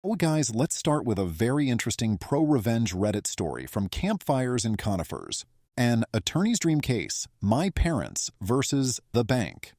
Well, guys, let's start with a very interesting pro-revenge Reddit story from Campfires and Conifers. An attorney's dream case, My Parents versus the Bank.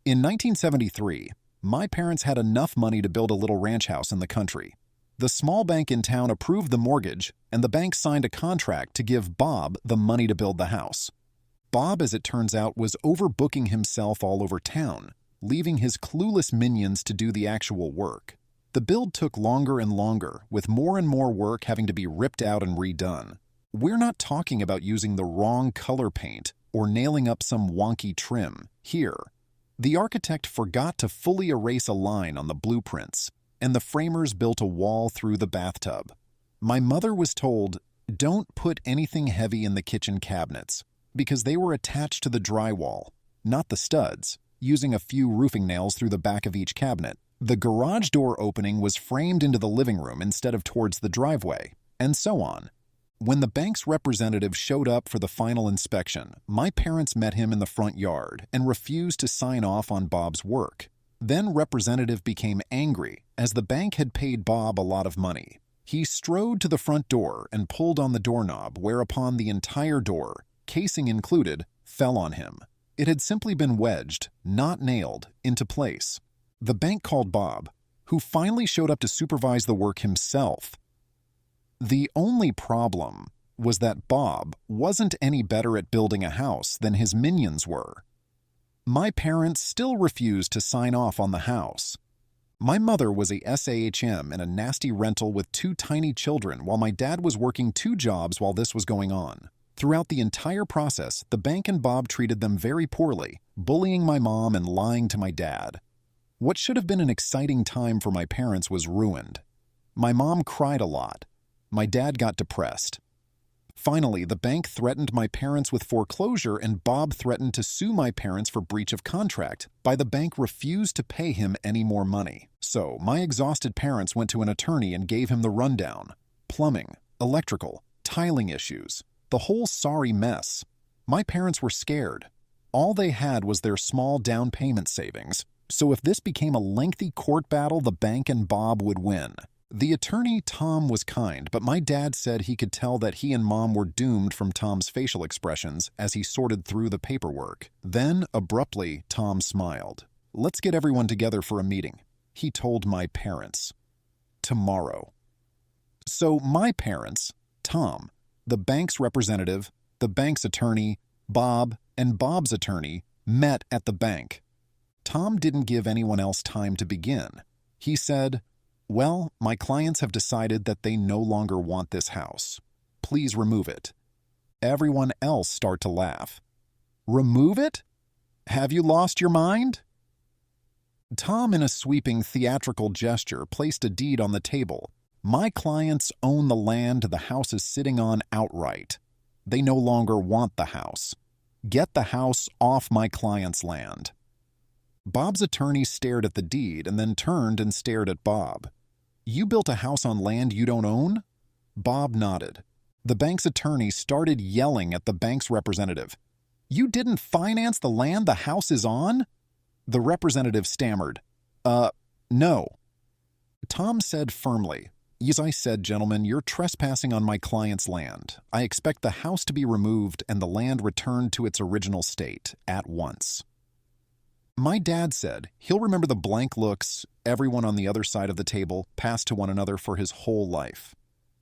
In 1973, my parents had enough money to build a little ranch house in the country. The small bank in town approved the mortgage, and the bank signed a contract to give Bob the money to build the house. Bob, as it turns out, was overbooking himself all over town, leaving his clueless minions to do the actual work. The build took longer and longer, with more and more work having to be ripped out and redone. We're not talking about using the wrong color paint or nailing up some wonky trim here. The architect forgot to fully erase a line on the blueprints, and the framers built a wall through the bathtub. My mother was told, "Don't put anything heavy in the kitchen cabinets," because they were attached to the drywall, not the studs, using a few roofing nails through the back of each cabinet. The garage door opening was framed into the living room instead of towards the driveway, and so on. When the bank's representative showed up for the final inspection, my parents met him in the front yard and refused to sign off on Bob's work. Then representative became angry, as the bank had paid Bob a lot of money. He strode to the front door and pulled on the doorknob, whereupon the entire door, casing included, fell on him. It had simply been wedged, not nailed, into place. The bank called Bob, who finally showed up to supervise the work himself. The only problem was that Bob wasn't any better at building a house than his minions were. My parents still refused to sign off on the house. My mother was a SAHM in a nasty rental with 2 tiny children, while my dad was working 2 jobs while this was going on. Throughout the entire process, the bank and Bob treated them very poorly, bullying my mom and lying to my dad. What should have been an exciting time for my parents was ruined. My mom cried a lot. My dad got depressed. Finally, the bank threatened my parents with foreclosure, and Bob threatened to sue my parents for breach of contract, but the bank refused to pay him any more money. So, my exhausted parents went to an attorney and gave him the rundown. Plumbing, electrical, tiling issues, the whole sorry mess. My parents were scared. All they had was their small down payment savings. So if this became a lengthy court battle, the bank and Bob would win. The attorney, Tom, was kind, but my dad said he could tell that he and Mom were doomed from Tom's facial expressions as he sorted through the paperwork. Then, abruptly, Tom smiled. "Let's get everyone together for a meeting," he told my parents. "Tomorrow." So my parents, Tom, the bank's representative, the bank's attorney, Bob, and Bob's attorney met at the bank. Tom didn't give anyone else time to begin. He said, "Well, my clients have decided that they no longer want this house. Please remove it." Everyone else started to laugh. "Remove it? Have you lost your mind?" Tom, in a sweeping theatrical gesture, placed a deed on the table. My clients own the land the house is sitting on outright. They no longer want the house. Get the house off my client's land. Bob's attorney stared at the deed and then turned and stared at Bob. "You built a house on land you don't own?" Bob nodded. The bank's attorney started yelling at the bank's representative. "You didn't finance the land the house is on?" The representative stammered, No." Tom said firmly, "As I said, gentlemen, you're trespassing on my client's land. I expect the house to be removed and the land returned to its original state at once." My dad said he'll remember the blank looks everyone on the other side of the table passed to one another for his whole life.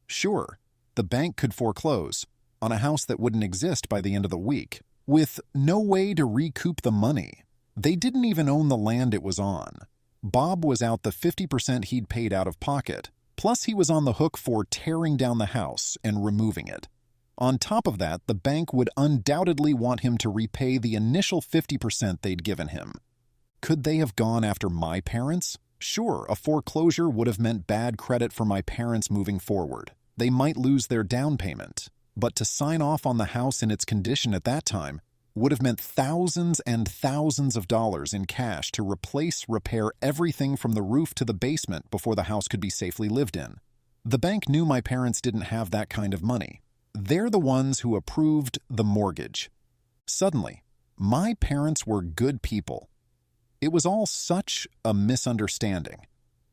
Sure, the bank could foreclose on a house that wouldn't exist by the end of the week, with no way to recoup the money. They didn't even own the land it was on. Bob was out the 50% he'd paid out of pocket, plus he was on the hook for tearing down the house and removing it. On top of that, the bank would undoubtedly want him to repay the initial 50% they'd given him. Could they have gone after my parents? Sure, a foreclosure would have meant bad credit for my parents moving forward. They might lose their down payment, but to sign off on the house in its condition at that time would have meant thousands and thousands of dollars in cash to repair everything from the roof to the basement before the house could be safely lived in. The bank knew my parents didn't have that kind of money. They're the ones who approved the mortgage. Suddenly, my parents were good people. It was all such a misunderstanding.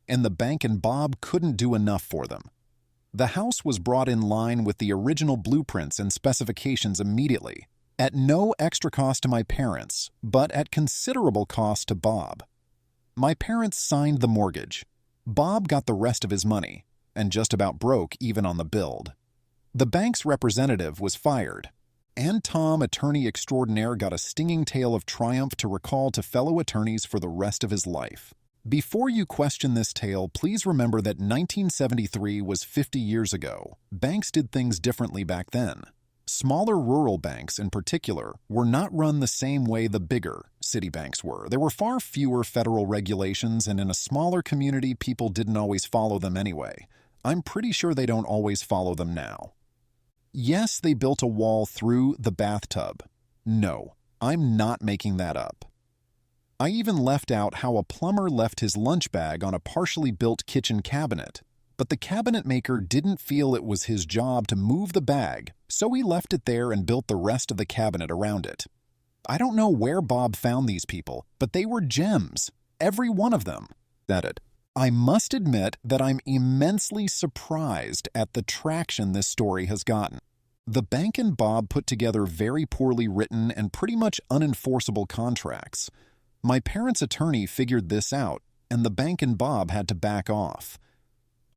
and the bank and Bob couldn't do enough for them. The house was brought in line with the original blueprints and specifications immediately, at no extra cost to my parents, but at considerable cost to Bob. My parents signed the mortgage. Bob got the rest of his money, and just about broke even on the build. The bank's representative was fired, and Tom, attorney extraordinaire, got a stinging tale of triumph to recall to fellow attorneys for the rest of his life. Before you question this tale, please remember that 1973 was 50 years ago. Banks did things differently back then. Smaller rural banks, in particular, were not run the same way the bigger city banks were. There were far fewer federal regulations, and in a smaller community, people didn't always follow them anyway. I'm pretty sure they don't always follow them now. Yes, they built a wall through the bathtub. No, I'm not making that up. I even left out how a plumber left his lunch bag on a partially built kitchen cabinet, but the cabinet maker didn't feel it was his job to move the bag, so he left it there and built the rest of the cabinet around it. I don't know where Bob found these people, but they were gems, every one of them. I must admit that I'm immensely surprised at the traction this story has gotten. The bank and Bob put together very poorly written and pretty much unenforceable contracts. My parents' attorney figured this out, and the bank and Bob had to back off.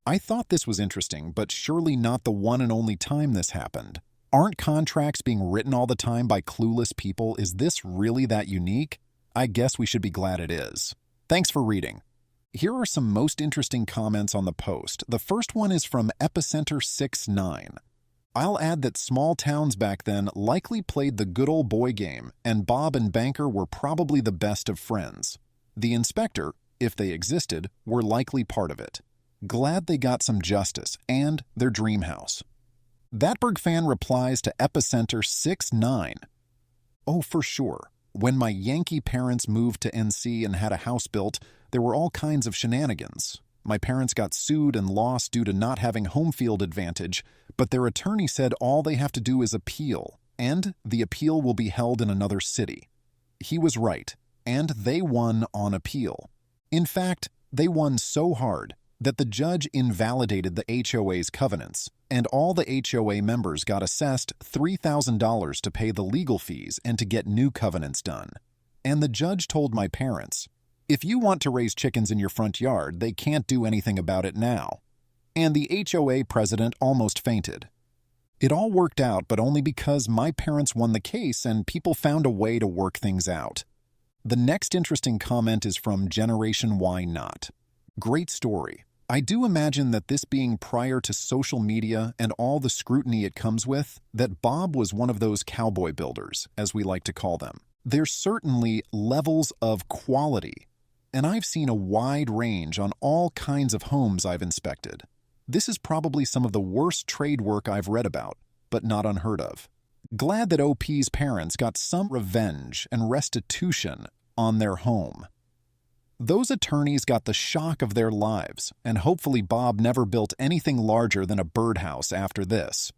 I thought this was interesting, but surely not the one and only time this happened. Aren't contracts being written all the time by clueless people? Is this really that unique? I guess we should be glad it is. Thanks for reading. Here are some most interesting comments on the post. The first one is from Epicenter69. I'll add that small towns back then likely played the good old boy game, and Bob and Banker were probably the best of friends. The inspector, if they existed, were likely part of it. Glad they got some justice and their dream house. Thatberg fan replies to Epicenter69. Oh, for sure. When my Yankee parents moved to NC and had a house built, there were all kinds of shenanigans. My parents got sued and lost due to not having home field advantage, but their attorney said all they have to do is appeal, and the appeal will be held in another city. He was right, and they won on appeal. In fact, they won so hard that the judge invalidated the HOA's covenants, and all the HOA members got assessed $3,000 to pay the legal fees and to get new covenants done. And the judge told my parents, if you want to raise chickens in your front yard, they can't do anything about it now. And the HOA president almost fainted. It all worked out, but only because my parents won the case and people found a way to work things out. The next interesting comment is from Generation Why Not. Great story. I do imagine that this being prior to social media and all the scrutiny it comes with, that Bob was one of those cowboy builders, as we like to call them. There's certainly levels of quality, and I've seen a wide range on all kinds of homes I've inspected. This is probably some of the worst trade work I've read about, but not unheard of. Glad that OP's parents got some revenge and restitution on their home. Those attorneys got the shock of their lives, and hopefully Bob never built anything larger than a birdhouse after this.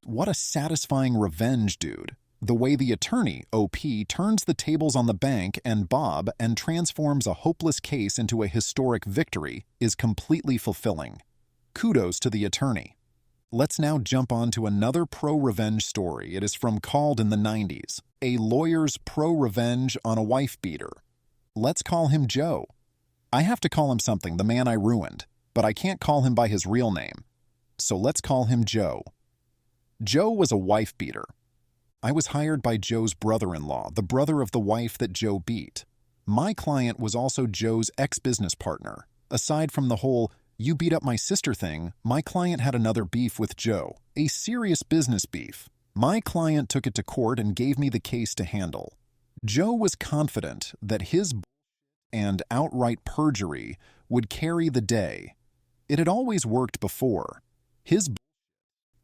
What a satisfying revenge, dude. The way the attorney, OP, turns the tables on the bank and Bob and transforms a hopeless case into a historic victory is completely fulfilling. Kudos to the attorney. Let's now jump on to another pro-revenge story. It is from Called in the 90s, a lawyer's pro-revenge on a wife-beater. Let's call him Joe. I have to call him something, the man I ruined, but I can't call him by his real name. So let's call him Joe. Joe was a wife-beater. I was hired by Joe's brother-in-law, the brother of the wife that Joe beat. My client was also Joe's ex-business partner. Aside from the whole, you beat up my sister thing, my client had another beef with Joe, a serious business beef. My client took it to court and gave me the case to handle. Joe was confident that his and outright perjury would carry the day. It had always worked before. His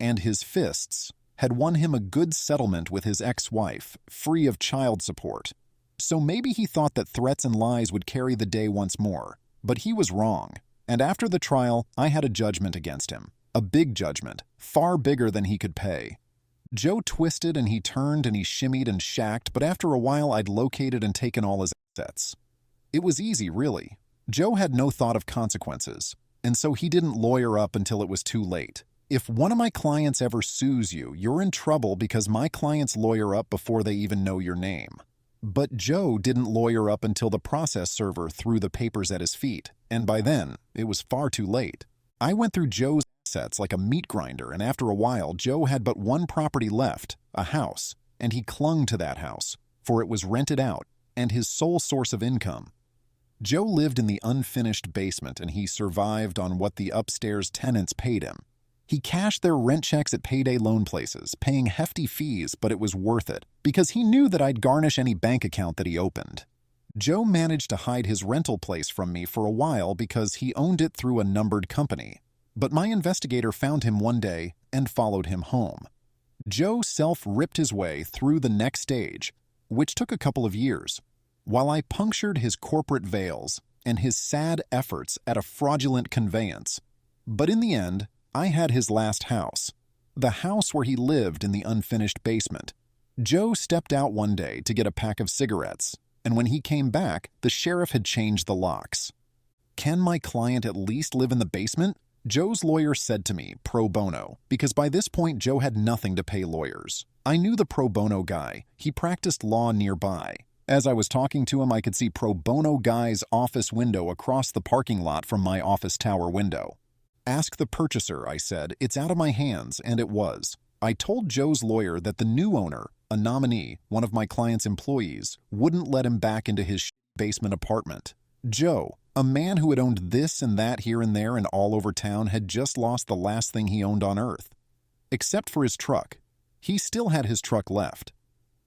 and his fists had won him a good settlement with his ex-wife, free of child support. So maybe he thought that threats and lies would carry the day once more. But he was wrong. And after the trial, I had a judgment against him. A big judgment, far bigger than he could pay. Joe twisted and he turned and he shimmied and shacked, but after a while I'd located and taken all his assets. It was easy, really. Joe had no thought of consequences, and so he didn't lawyer up until it was too late. If one of my clients ever sues you, you're in trouble because my clients lawyer up before they even know your name. But Joe didn't lawyer up until the process server threw the papers at his feet, and by then, it was far too late. I went through Joe's assets like a meat grinder, and after a while, Joe had but one property left, a house, and he clung to that house, for it was rented out, and his sole source of income. Joe lived in the unfinished basement, and he survived on what the upstairs tenants paid him. He cashed their rent checks at payday loan places, paying hefty fees, but it was worth it, because he knew that I'd garnish any bank account that he opened. Joe managed to hide his rental place from me for a while because he owned it through a numbered company. But my investigator found him one day and followed him home. Joe self-ripped his way through the next stage, which took a couple of years, while I punctured his corporate veils and his sad efforts at a fraudulent conveyance. But in the end, I had his last house, the house where he lived in the unfinished basement. Joe stepped out one day to get a pack of cigarettes, and when he came back, the sheriff had changed the locks. "Can my client at least live in the basement?" Joe's lawyer said to me, pro bono, because by this point Joe had nothing to pay lawyers. I knew the pro bono guy. He practiced law nearby. As I was talking to him, I could see pro bono guy's office window across the parking lot from my office tower window. "Ask the purchaser," I said. "It's out of my hands," and it was. I told Joe's lawyer that the new owner, a nominee, one of my client's employees, wouldn't let him back into his basement apartment. Joe, a man who had owned this and that here and there and all over town, had just lost the last thing he owned on earth. Except for his truck. He still had his truck left.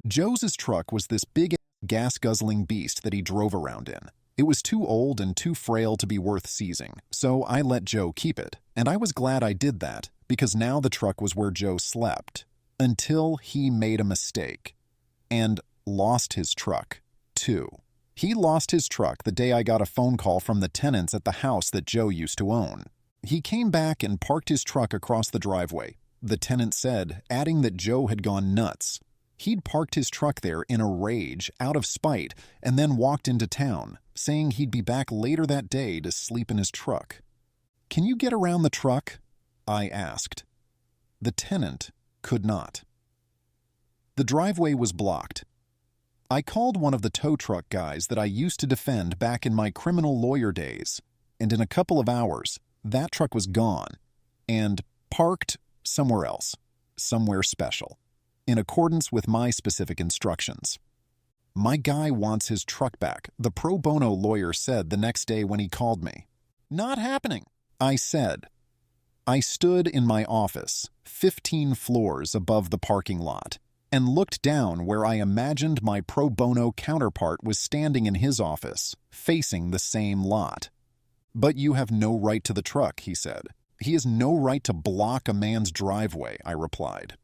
Joe's truck was this big gas-guzzling beast that he drove around in. It was too old and too frail to be worth seizing, so I let Joe keep it, and I was glad I did that, because now the truck was where Joe slept, until he made a mistake, and lost his truck, too. He lost his truck the day I got a phone call from the tenants at the house that Joe used to own. He came back and parked his truck across the driveway, the tenant said, adding that Joe had gone nuts. He'd parked his truck there in a rage, out of spite, and then walked into town, saying he'd be back later that day to sleep in his truck. "Can you get around the truck?" I asked. The tenant could not. The driveway was blocked. I called one of the tow truck guys that I used to defend back in my criminal lawyer days, and in a couple of hours, that truck was gone and parked somewhere else, somewhere special, in accordance with my specific instructions. "My guy wants his truck back," the pro bono lawyer said the next day when he called me. "Not happening," I said. I stood in my office, 15 floors above the parking lot, and looked down where I imagined my pro bono counterpart was standing in his office, facing the same lot. "But you have no right to the truck," he said. "He has no right to block a man's driveway," I replied.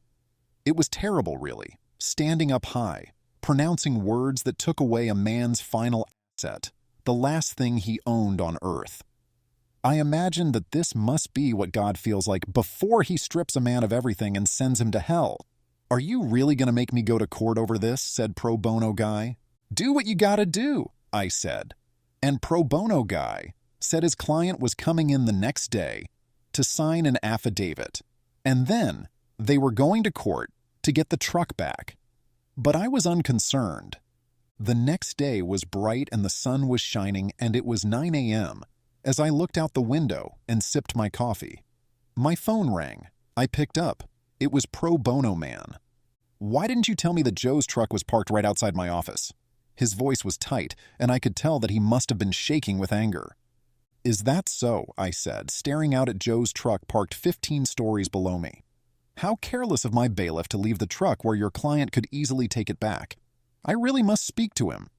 It was terrible, really, standing up high, pronouncing words that took away a man's final asset, the last thing he owned on earth. I imagined that this must be what God feels like before he strips a man of everything and sends him to hell. "Are you really going to make me go to court over this?" said pro bono guy. "Do what you gotta do," I said. And pro bono guy said his client was coming in the next day to sign an affidavit, and then they were going to court to get the truck back. But I was unconcerned. The next day was bright and the sun was shining, and it was 9 a.m. as I looked out the window and sipped my coffee. My phone rang. I picked up. It was pro bono man. "Why didn't you tell me that Joe's truck was parked right outside my office?" His voice was tight, and I could tell that he must have been shaking with anger. "Is that so?" I said, staring out at Joe's truck parked 15 stories below me. "How careless of my bailiff to leave the truck where your client could easily take it back. I really must speak to him."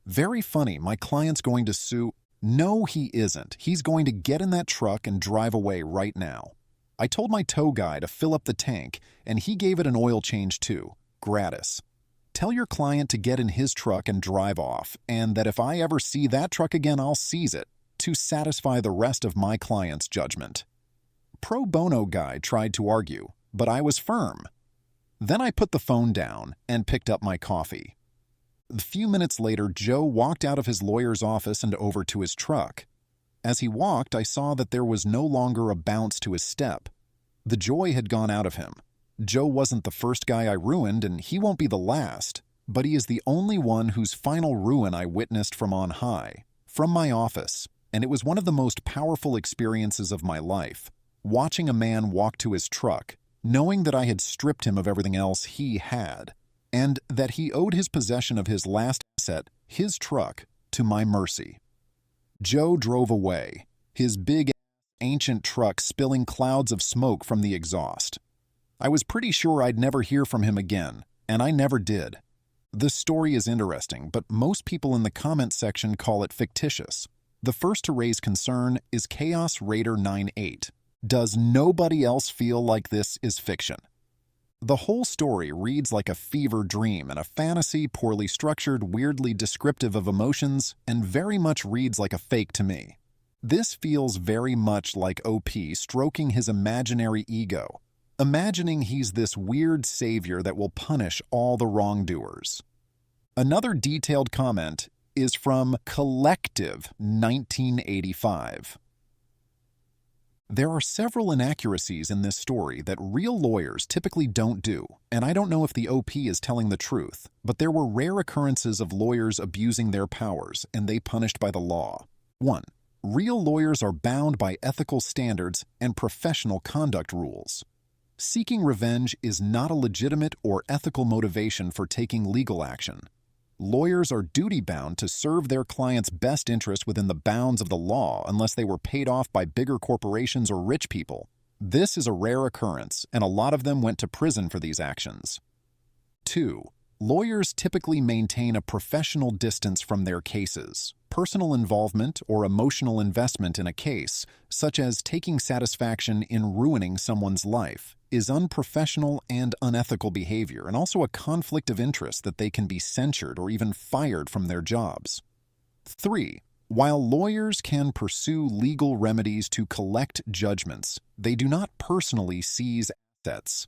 "Very funny, my client's going to sue—" "No, he isn't. He's going to get in that truck and drive away right now. I told my tow guy to fill up the tank, and he gave it an oil change too, gratis. Tell your client to get in his truck and drive off, and that if I ever see that truck again, I'll seize it to satisfy the rest of my client's judgment." Pro bono guy tried to argue, but I was firm. Then I put the phone down and picked up my coffee. A few minutes later, Joe walked out of his lawyer's office and over to his truck. As he walked, I saw that there was no longer a bounce to his step. The joy had gone out of him. Joe wasn't the first guy I ruined, and he won't be the last, but he is the only one whose final ruin I witnessed from on high, from my office, and it was one of the most powerful experiences of my life, watching a man walk to his truck, knowing that I had stripped him of everything else he had, and that he owed his possession of his last asset, his truck, to my mercy. Joe drove away, his big, ancient truck spilling clouds of smoke from the exhaust. I was pretty sure I'd never hear from him again, and I never did. The story is interesting, but most people in the comment section call it fictitious. The first to raise concern is Chaos Raider 98. Does nobody else feel like this is fiction? The whole story reads like a fever dream and a fantasy poorly structured, weirdly descriptive of emotions, and very much reads like a fake to me. This feels very much like OP stroking his imaginary ego, imagining he's this weird savior that will punish all the wrongdoers. Another detailed comment is from Collective 1985. There are several inaccuracies in this story that real lawyers typically don't do, and I don't know if the OP is telling the truth, but there were rare occurrences of lawyers abusing their powers, and they punished by the law. 1. Real lawyers are bound by ethical standards and professional conduct rules. Seeking revenge is not a legitimate or ethical motivation for taking legal action. Lawyers are duty-bound to serve their clients' best interest within the bounds of the law unless they were paid off by bigger corporations or rich people. This is a rare occurrence, and a lot of them went to prison for these actions. 2. Lawyers typically maintain a professional distance from their cases. Personal involvement or emotional investment in a case, such as taking satisfaction in ruining someone's life, is unprofessional and unethical behavior, and also a conflict of interest that they can be censured or even fired from their jobs. 3. While lawyers can pursue legal remedies to collect judgments, they do not personally seize assets.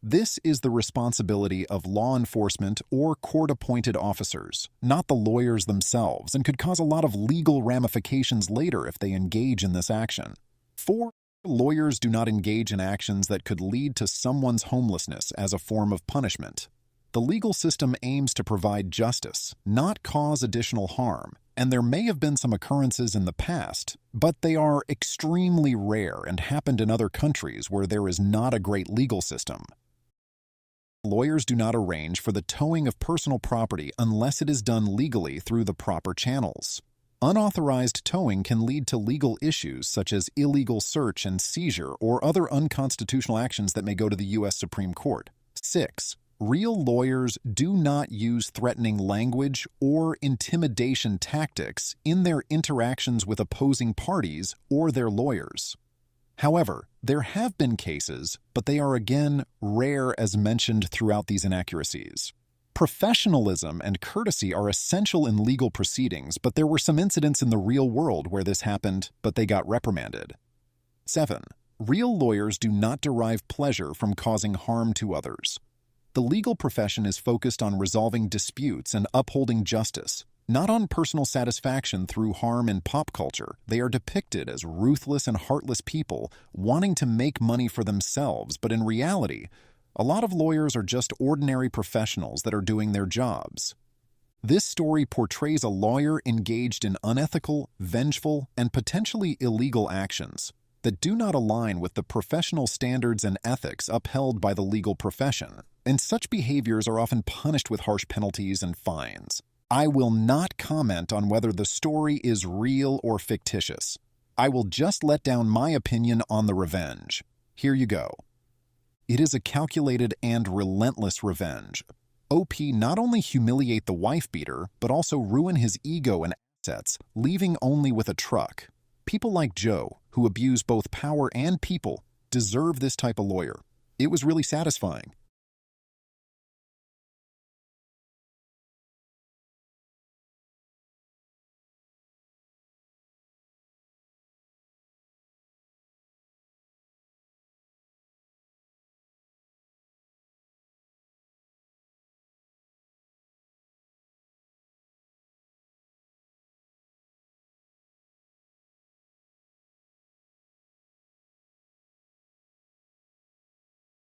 This is the responsibility of law enforcement or court-appointed officers, not the lawyers themselves, and could cause a lot of legal ramifications later if they engage in this action. 4. Lawyers do not engage in actions that could lead to someone's homelessness as a form of punishment. The legal system aims to provide justice, not cause additional harm, and there may have been some occurrences in the past, but they are extremely rare and happened in other countries where there is not a great legal system. Lawyers do not arrange for the towing of personal property unless it is done legally through the proper channels. Unauthorized towing can lead to legal issues such as illegal search and seizure or other unconstitutional actions that may go to the U.S. Supreme Court. 6. Real lawyers do not use threatening language or intimidation tactics in their interactions with opposing parties or their lawyers. However, there have been cases, but they are again rare as mentioned throughout these inaccuracies. Professionalism and courtesy are essential in legal proceedings, but there were some incidents in the real world where this happened, but they got reprimanded. 7. Real lawyers do not derive pleasure from causing harm to others. The legal profession is focused on resolving disputes and upholding justice, not on personal satisfaction through harm in pop culture. They are depicted as ruthless and heartless people wanting to make money for themselves, but in reality, a lot of lawyers are just ordinary professionals that are doing their jobs. This story portrays a lawyer engaged in unethical, vengeful, and potentially illegal actions that do not align with the professional standards and ethics upheld by the legal profession, and such behaviors are often punished with harsh penalties and fines. I will not comment on whether the story is real or fictitious. I will just let down my opinion on the revenge. Here you go. It is a calculated and relentless revenge. OP not only humiliate the wife-beater, but also ruin his ego and assets, leaving only with a truck. People like Joe, who abuse both power and people, deserve this type of lawyer. It was really satisfying.